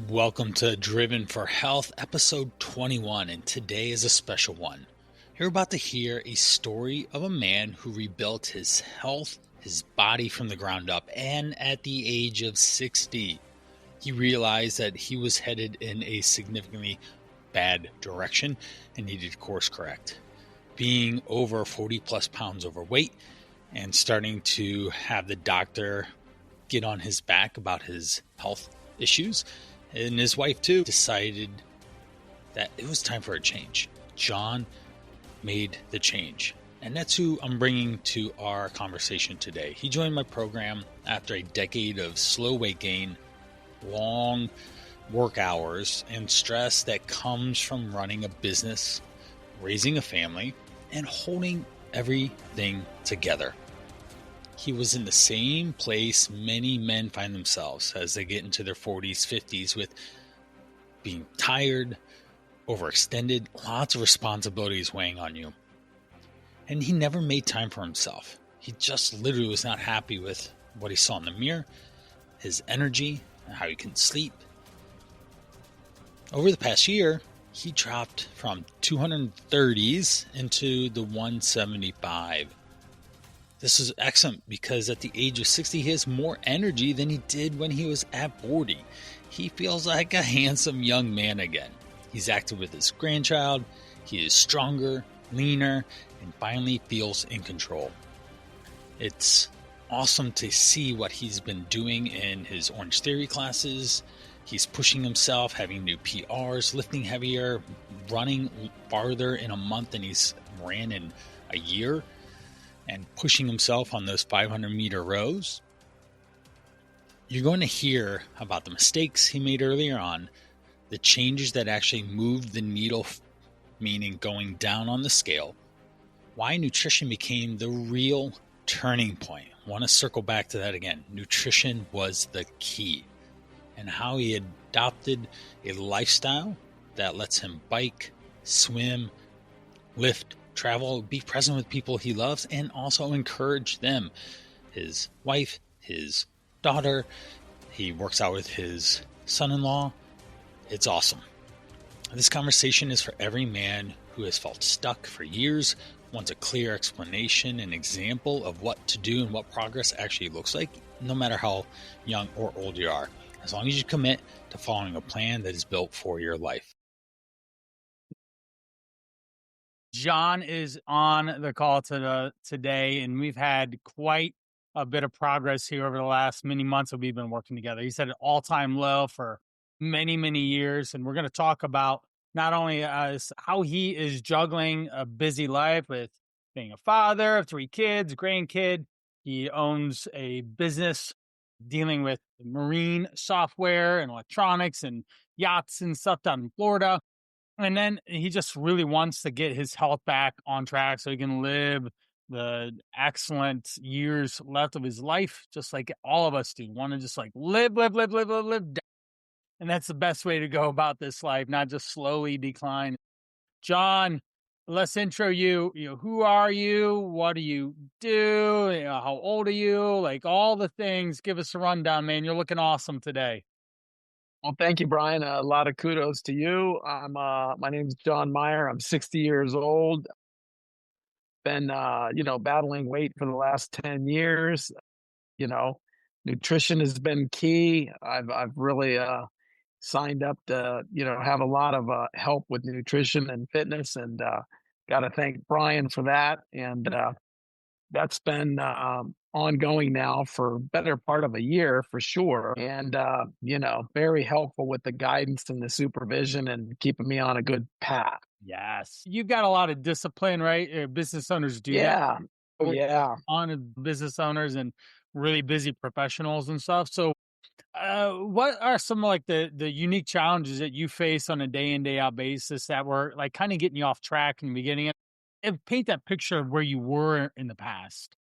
Welcome to Driven for Health, episode 21, and today is a special one. You're about to hear a story of a man who rebuilt his health, his body from the ground up, and at the age of 60, he realized that he was headed in a significantly bad direction and needed to course correct. Being over 40 plus pounds overweight and starting to have the doctor get on his back about his health issues, and his wife too, decided that it was time for a change. John made the change, and that's who I'm bringing to our conversation today. He joined my program after a decade of slow weight gain, long work hours, and stress that comes from running a business, raising a family, and holding everything together. He was in the same place many men find themselves as they get into their 40s, 50s, with being tired, overextended, lots of responsibilities weighing on you. And he never made time for himself. He just literally was not happy with what he saw in the mirror, his energy, and how he couldn't sleep. Over the past year, he dropped from 230s into the 175. This is excellent because at the age of 60, he has more energy than he did when he was at 40. He feels like a handsome young man again. He's active with his grandchild, he is stronger, leaner, and finally feels in control. It's awesome to see what he's been doing in his Orange Theory classes. He's pushing himself, having new PRs, lifting heavier, running farther in a month than he's ran in a year, and pushing himself on those 500-meter rows. You're going to hear about the mistakes he made earlier on, the changes that actually moved the needle, meaning going down on the scale, why nutrition became the real turning point. I want to circle back to that again. Nutrition was the key, and how he adopted a lifestyle that lets him bike, swim, lift, travel, be present with people he loves, and also encourage them. His wife, his daughter, he works out with his son-in-law. It's awesome. This conversation is for every man who has felt stuck for years, wants a clear explanation, an example of what to do and what progress actually looks like, no matter how young or old you are, as long as you commit to following a plan that is built for your life. John is on the call today, and we've had quite a bit of progress here over the last many months that we've been working together. He's at an all-time low for many, many years, and we're going to talk about not only how he is juggling a busy life with being a father of 3 kids, grandkid. He owns a business dealing with marine software and electronics and yachts and stuff down in Florida. And then he just really wants to get his health back on track so he can live the excellent years left of his life, just like all of us do. Want to just like live. And that's the best way to go about this life, not just slowly decline. John, let's intro you. Who are you? What do you do? How old are you? Like all the things. Give us a rundown, man. You're looking awesome today. Well, thank you, Brian. A lot of kudos to you. My name's John Meyer. I'm 60 years old. Been, battling weight for the last 10 years. You know, nutrition has been key. I've really signed up to, have a lot of help with nutrition and fitness, and got to thank Brian for that. And that's been ongoing now for better part of a year for sure. And, very helpful with the guidance and the supervision and keeping me on a good path. Yes. You've got a lot of discipline, right? Business owners do that. Yeah. Oh, Or yeah. on business owners and really busy professionals and stuff. So, what are some like the unique challenges that you face on a day in day out basis that were like kind of getting you off track in the beginning? And paint that picture of where you were in the past.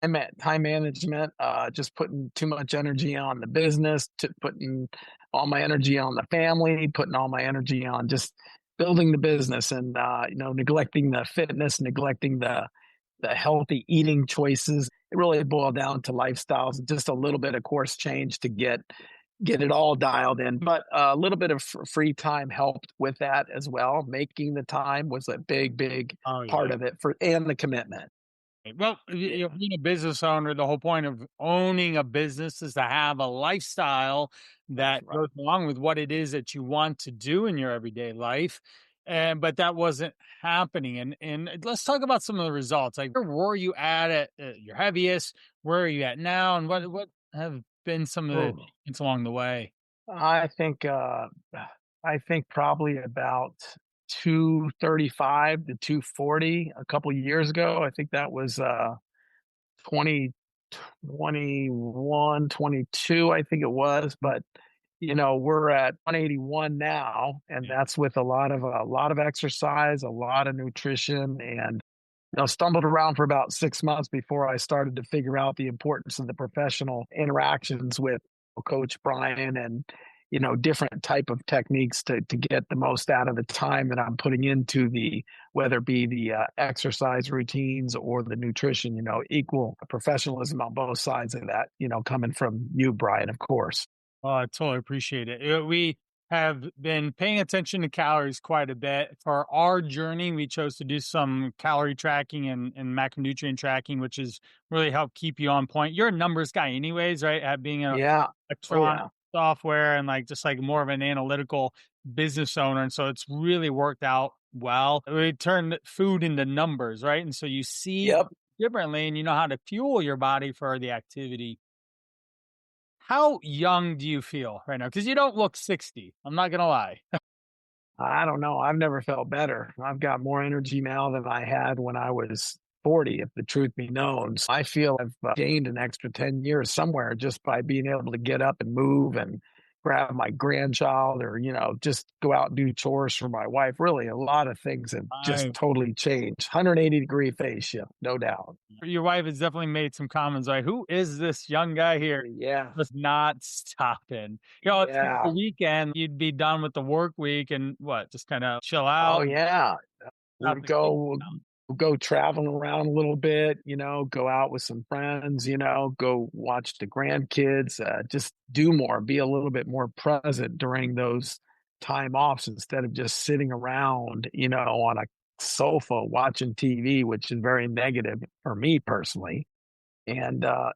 I'm at time management, just putting too much energy on the business, to putting all my energy on the family, putting all my energy on just building the business and, neglecting the fitness, neglecting the healthy eating choices. It really boiled down to lifestyles, just a little bit of course change to get get it all dialed in. But a little bit of free time helped with that as well. Making the time was a big, big Oh, part yeah. of it for and the commitment. Well, Yeah, being a business owner, the whole point of owning a business is to have a lifestyle that's that right. goes along with what it is that you want to do in your everyday life. And but that wasn't happening. And let's talk about some of the results. Like, where were you at your heaviest? Where are you at now? And what have been some of the Oh, things along the way? I think I think probably about 235 to 240 a couple years ago. I think that was 2021, 22. I think it was, but we're at 181 now, and Yeah. that's with a lot of exercise, a lot of nutrition, and stumbled around for about 6 months before I started to figure out the importance of the professional interactions with Coach Brian and different type of techniques to get the most out of the time that I'm putting into the whether it be the exercise routines or the nutrition. Equal professionalism on both sides of that. Coming from you, Brian, of course. Oh, I totally appreciate it. We have been paying attention to calories quite a bit. For our journey, we chose to do some calorie tracking and macronutrient tracking, which has really helped keep you on point. You're a numbers guy anyways, right? At being a Yeah. Oh electronic yeah. software and like just like more of an analytical business owner. And so it's really worked out well. We turn food into numbers, right? And so you see Yep. differently and you know how to fuel your body for the activity. How young do you feel right now? Because you don't look 60. I'm not gonna lie. I don't know. I've never felt better. I've got more energy now than I had when I was 40, if the truth be known. So I feel I've gained an extra 10 years somewhere just by being able to get up and move and grab my grandchild or, just go out and do chores for my wife. Really, a lot of things have just I totally changed. 180-degree phase shift, no doubt. Your wife has definitely made some comments like, "Who is this young guy here? Yeah. Just not stopping." It's the Yeah. weekend, you'd be done with the work week and what, just kinda chill Oh, out, yeah. not We'd the kids go traveling around a little bit, go out with some friends, go watch the grandkids, just do more, be a little bit more present during those time offs instead of just sitting around, on a sofa watching TV, which is very negative for me personally. And a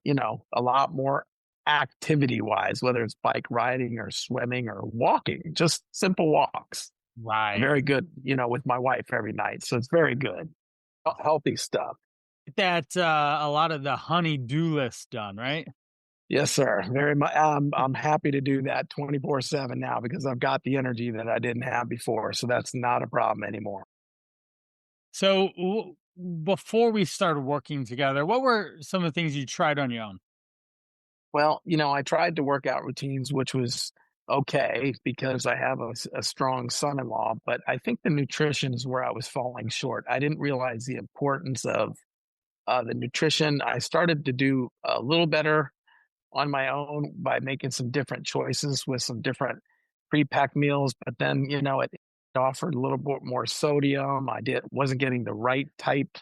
lot more activity wise, whether it's bike riding or swimming or walking, just simple walks. right. Very good, with my wife every night. So it's very good. Healthy stuff. That, a lot of the honey-do list done, right? Yes, sir. Very much. I'm happy to do that 24/7 now because I've got the energy that I didn't have before. So that's not a problem anymore. So, before we started working together, what were some of the things you tried on your own? Well, I tried to work out routines, which was okay because I have a strong son-in-law, but I think the nutrition is where I was falling short. I didn't realize the importance of the nutrition. I started to do a little better on my own by making some different choices with some different pre-packed meals, but then, it offered a little bit more sodium. I wasn't getting the right type.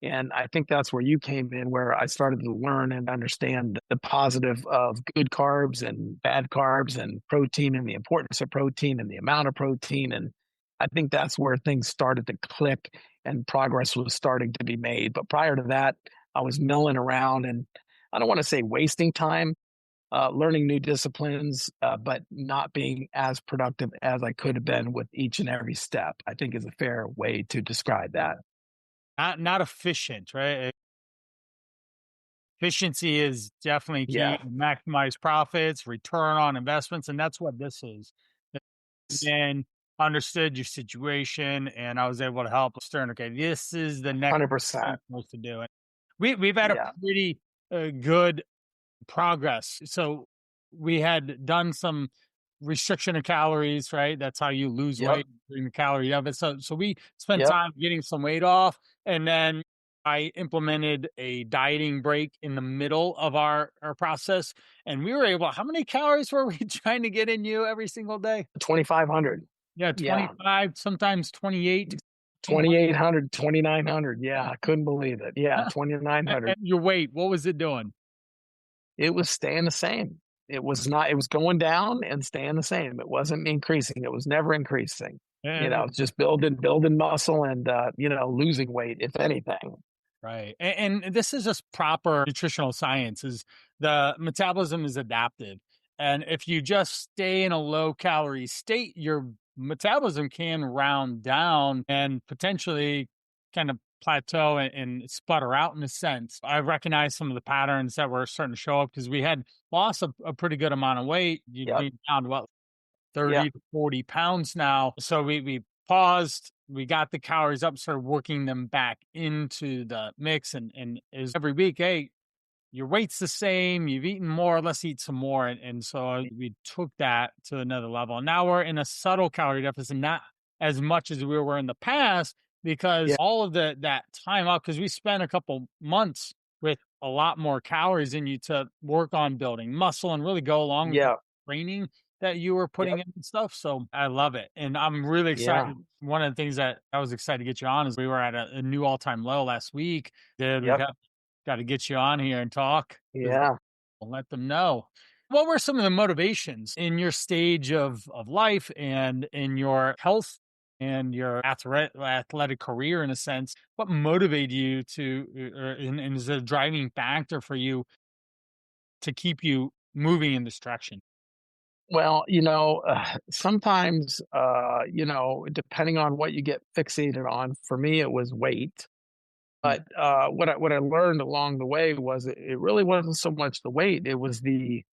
And I think that's where you came in, where I started to learn and understand the positive of good carbs and bad carbs and protein and the importance of protein and the amount of protein. And I think that's where things started to click and progress was starting to be made. But prior to that, I was milling around and I don't want to say wasting time, learning new disciplines, but not being as productive as I could have been with each and every step, I think is a fair way to describe that. Not efficient, right? Efficiency is definitely key Yeah. to maximize profits, return on investments, and that's what this is. And understood your situation, and I was able to help Stern. Okay, this is the next thing 100%. you're supposed to do. And we've had a Yeah. pretty good progress. So we had done some restriction of calories, right? That's how you lose Yep. weight, bring the calorie of it. So we spent Yep. time getting some weight off, and then I implemented a dieting break in the middle of our process, and we were able. How many calories were we trying to get in you every single day? 2,500. Yeah, Yeah. 25, sometimes 28. 2,800, 2,900. Yeah. I couldn't believe it. Yeah. And 2,900. your weight, what was it doing? It was staying the same. It was not, it was going down and staying the same. It wasn't increasing. It was never increasing. You know, And it's just building muscle and you know, losing weight, if anything. right. And this is just proper nutritional science is the metabolism is adaptive. And if you just stay in a low calorie state, your metabolism can round down and potentially kind of plateau and sputter out in a sense. I recognize some of the patterns that were starting to show up because we had lost a pretty good amount of weight. You Yep. gained down to about Yep. 30 to 40 pounds now. So we paused, we got the calories up, started working them back into the mix. And is every week, hey, your weight's the same, you've eaten more, let's eat some more. And so we took that to another level. Now we're in a subtle calorie deficit, not as much as we were in the past, because Yeah. all of that time up, because we spent a couple months with a lot more calories in you to work on building muscle and really go along with the Yeah. training that you were putting Yep. in and stuff. So I love it. And I'm really Yeah. excited. One of the things that I was excited to get you on is we were at a new all-time low last week. Dude, we Yep. got to get you on here and talk because Yeah. we'll let them know. What were some of the motivations in your stage of life and in your health and your athletic career, in a sense? What motivated you to, and is a driving factor for you to keep you moving in this direction? Well, you know, sometimes, you know, depending on what you get fixated on, for me, it was weight. Mm. But what I learned along the way was it really wasn't so much the weight; it was the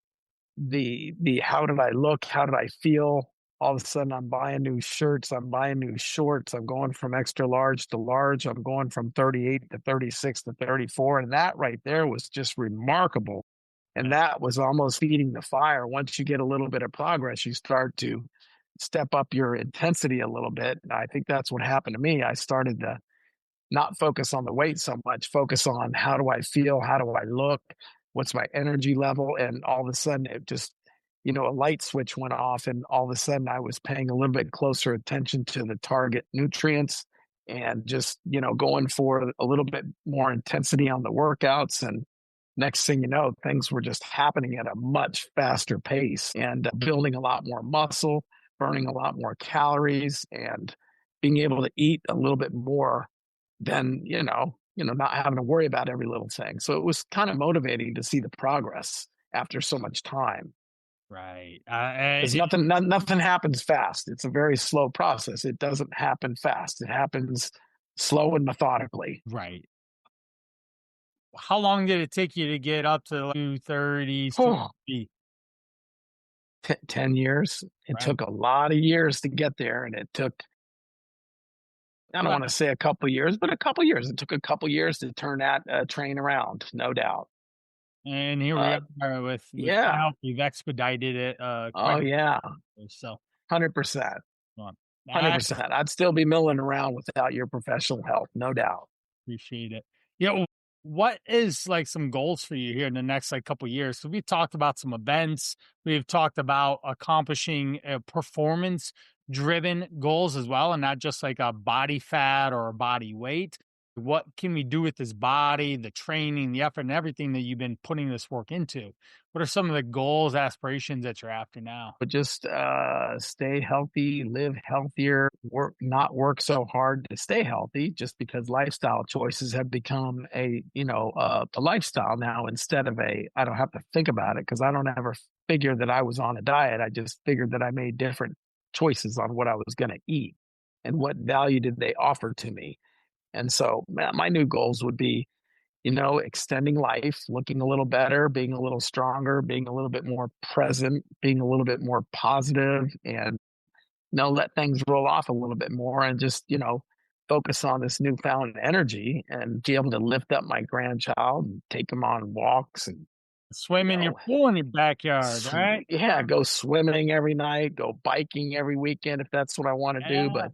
how did I look? How did I feel? All of a sudden, I'm buying new shirts. I'm buying new shorts. I'm going from extra large to large. I'm going from 38 to 36 to 34, and that right there was just remarkable. And that was almost feeding the fire. Once you get a little bit of progress, you start to step up your intensity a little bit. And I think that's what happened to me. I started to not focus on the weight so much, focus on how do I feel? How do I look? What's my energy level? And all of a sudden, it just, you know, a light switch went off. And all of a sudden, I was paying a little bit closer attention to the target nutrients and just, you know, going for a little bit more intensity on the workouts. And next thing you know, things were just happening at a much faster pace and building a lot more muscle, burning a lot more calories, and being able to eat a little bit more than, not having to worry about every little thing. So it was kind of motivating to see the progress after so much time. Right. Because nothing happens fast. It's a very slow process. It doesn't happen fast. It happens slow and methodically. Right. How long did it take you to get up to like 230, Oh, 250? 10 years. It Right. took a lot of years to get there. And it took, I don't Well, want to say a couple years, but a couple years. It took a couple years to turn that train around, no doubt. and here we Uh, are with yeah. help. We've expedited it Oh, quite a yeah. bit. So 100%. um, I 100%. I'd still be milling around without your professional help, no doubt. appreciate it. Yeah. What is like some goals for you here in the next like couple years? So we've talked about some events. We've talked about accomplishing performance driven goals as well, and not just like a body fat or a body weight. What can we do with this body, the training, the effort, and everything that you've been putting this work into? What are some of the goals, aspirations that you're after now? But just stay healthy, live healthier, not work so hard to stay healthy, just because lifestyle choices have become a lifestyle now instead of a, I don't have to think about it because I don't ever figure that I was on a diet. I just figured that I made different choices on what I was going to eat and what value did they offer to me. And so my new goals would be, extending life, looking a little better, being a little stronger, being a little bit more present, being a little bit more positive, and, let things roll off a little bit more and just, focus on this newfound energy and be able to lift up my grandchild and take him on walks and, you Swim in your know, pool in your backyard, right? yeah, go swimming every night, go biking every weekend if that's what I want to do. Yeah. But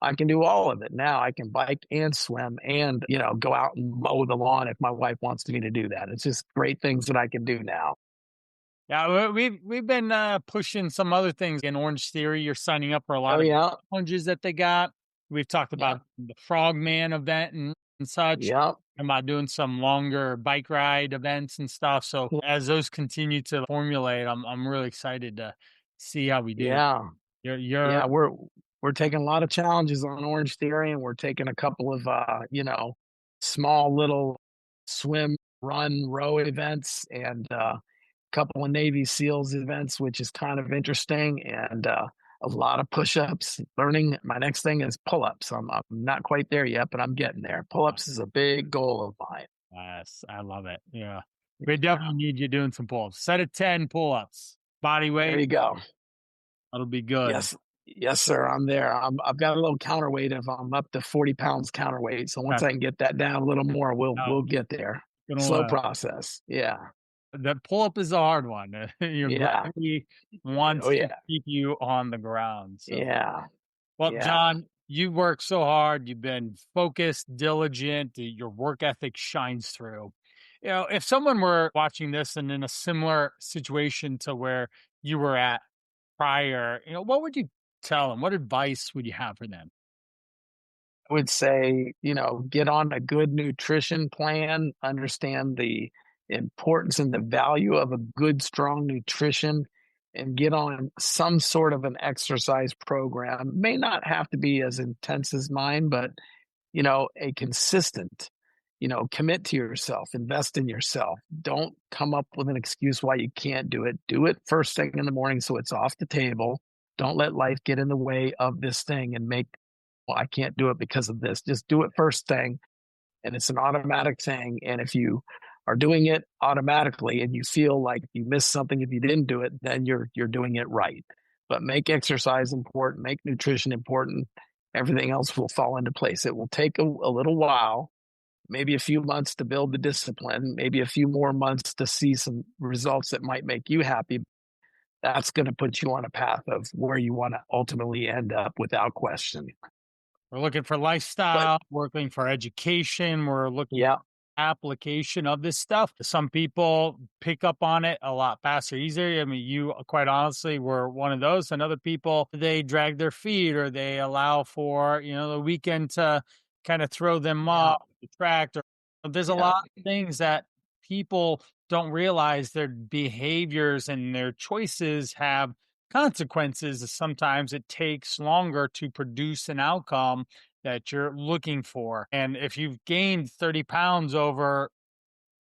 I can do all of it now. I can bike and swim and, go out and mow the lawn if my wife wants me to do that. It's just great things that I can do now. Yeah, we've been pushing some other things in Orange Theory. You're signing up for a Oh, lot of yeah. challenges that they got. We've talked Yeah. about the Frogman event and such. Yeah. about doing some longer bike ride events and stuff. So as those continue to formulate, I'm really excited to see how we do. Yeah. You're Yeah, we're taking a lot of challenges on Orange Theory, and we're taking a couple of small little swim, run, row events, and a couple of Navy SEALs events, which is kind of interesting, and a lot of push-ups. Learning my next thing is pull-ups. I'm not quite there yet, but I'm getting there. Pull-ups is a big goal of mine. Yes, I love it. Yeah. We Yeah, definitely need you doing some pull-ups. Set of 10 pull-ups. Body there weight, you go. that'll be good. Yes, yes, sir. I'm there. I've got a little counterweight. If I'm up to 40 pounds counterweight, so once Okay. I can get that down a little more, Now, we'll get there. gonna Slow process. Yeah, the pull-up is a hard one. Your yeah. gravity Oh wants to yeah, keep you on the ground. So, yeah, well, yeah. John, you worked so hard. You've been focused, diligent. Your work ethic shines through. If someone were watching this and in a similar situation to where you were at prior, what would you tell them? What advice would you have for them? I would say, get on a good nutrition plan, understand the importance and the value of a good, strong nutrition, and get on some sort of an exercise program. May not have to be as intense as mine, but a consistent, commit to yourself, invest in yourself. Don't come up with an excuse why you can't do it. Do it first thing in the morning so it's off the table. Don't let life get in the way of this thing and make, well, I can't do it because of this. Just do it first thing. And it's an automatic thing. And if you are doing it automatically and you feel like you missed something if you didn't do it, then you're doing it right. But make exercise important, make nutrition important. Everything else will fall into place. It will take a little while, maybe a few months to build the discipline, maybe a few more months to see some results that might make you happy. That's going to put you on a path of where you want to ultimately end up without question. We're looking for But lifestyle, we're looking for education, we're looking yeah, application of this stuff. Some people pick up on it a lot faster, easier. I mean, you quite honestly were one of those. And other people, they drag their feet or they allow for, the weekend to kind of throw them yeah, off the track. Or there's a yeah, lot of things that people don't realize their behaviors and their choices have consequences. Sometimes it takes longer to produce an outcome that you're looking for. And if you've gained 30 pounds over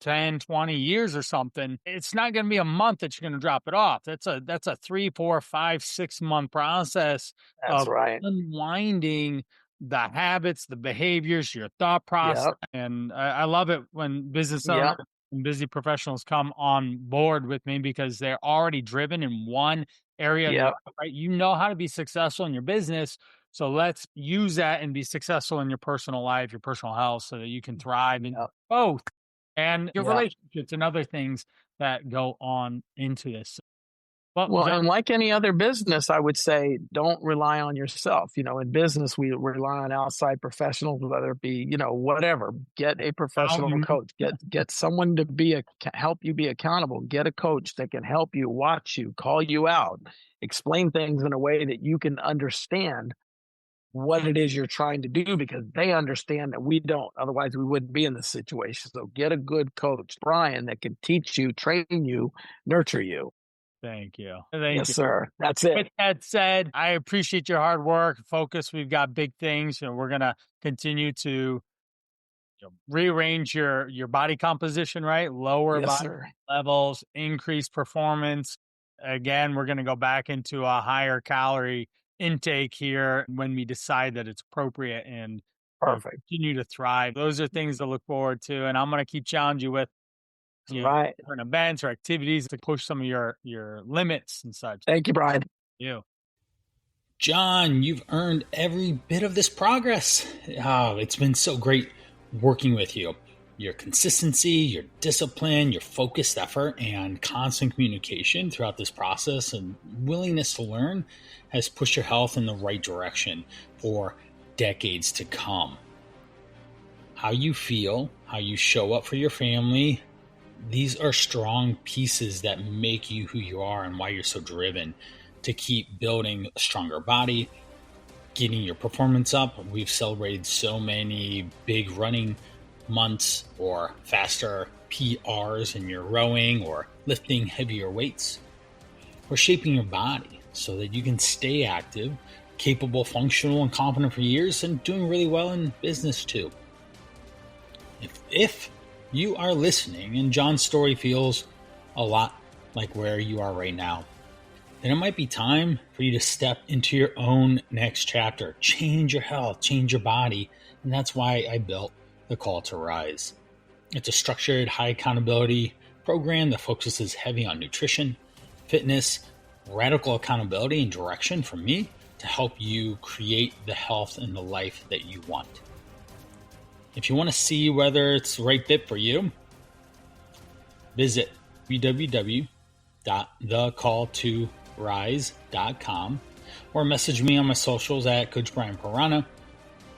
10, 20 years or something, it's not going to be a month that you're going to drop it off. That's a 3, 4, 5, 6 month process that's of right. unwinding the habits, the behaviors, your thought process. Yep, And I love it when business owners yep, and busy professionals come on board with me because they're already driven in one area of their yep, life, right? You know how to be successful in your business. So let's use that and be successful in your personal life, your personal health, so that you can thrive in yep, both and your yep. relationships and other things that go on into this. Well, Well, John, and like any other business, I would say don't rely on yourself. In business, we rely on outside professionals, whether it be, whatever. Get a professional um, coach. Get someone to help you be accountable. Get a coach that can help you, watch you, call you out, explain things in a way that you can understand what it is you're trying to do because they understand that we don't. Otherwise, we wouldn't be in this situation. So get a good coach, Brian, that can teach you, train you, nurture you. thank you. Thank Yes, you. sir. That's it. With that said, I appreciate your hard work, focus. We've got big things. We're gonna continue to rearrange your body composition, right? Lower Yes, body sir. levels, increase performance. Again, we're going to go back into a higher calorie intake here when we decide that it's appropriate and Perfect. continue to thrive. Those are things to look forward to, and I'm going to keep challenging you with Right. different events or activities to push some of your limits and such. Thank you, Brian. You. John, you've earned every bit of this progress. Oh, it's been so great working with you. Your consistency, your discipline, your focused effort, and constant communication throughout this process and willingness to learn has pushed your health in the right direction for decades to come. How you feel, how you show up for your family, these are strong pieces that make you who you are and why you're so driven to keep building a stronger body, getting your performance up. We've celebrated so many big running months or faster PRs in your rowing or lifting heavier weights, or shaping your body so that you can stay active, capable, functional, and confident for years, and doing really well in business too. If you are listening and John's story feels a lot like where you are right now, then it might be time for you to step into your own next chapter. Change your health, change your body, and that's why I built the Call to Rise. It's a structured, high accountability program that focuses heavy on nutrition, fitness, radical accountability, and direction from me to help you create the health and the life that you want. If you want to see whether it's the right fit for you, visit www.thecalltorise.com or message me on my socials at Coach Brian Pirana.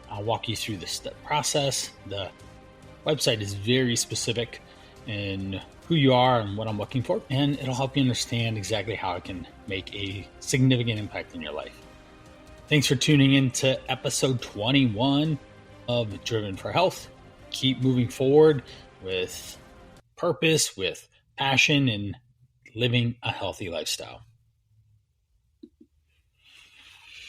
I'll walk you through the step process. The website is very specific in who you are and what I'm looking for, and it'll help you understand exactly how it can make a significant impact in your life. Thanks for tuning in to episode 21 of Driven for Health. Keep moving forward with purpose, with passion, and living a healthy lifestyle.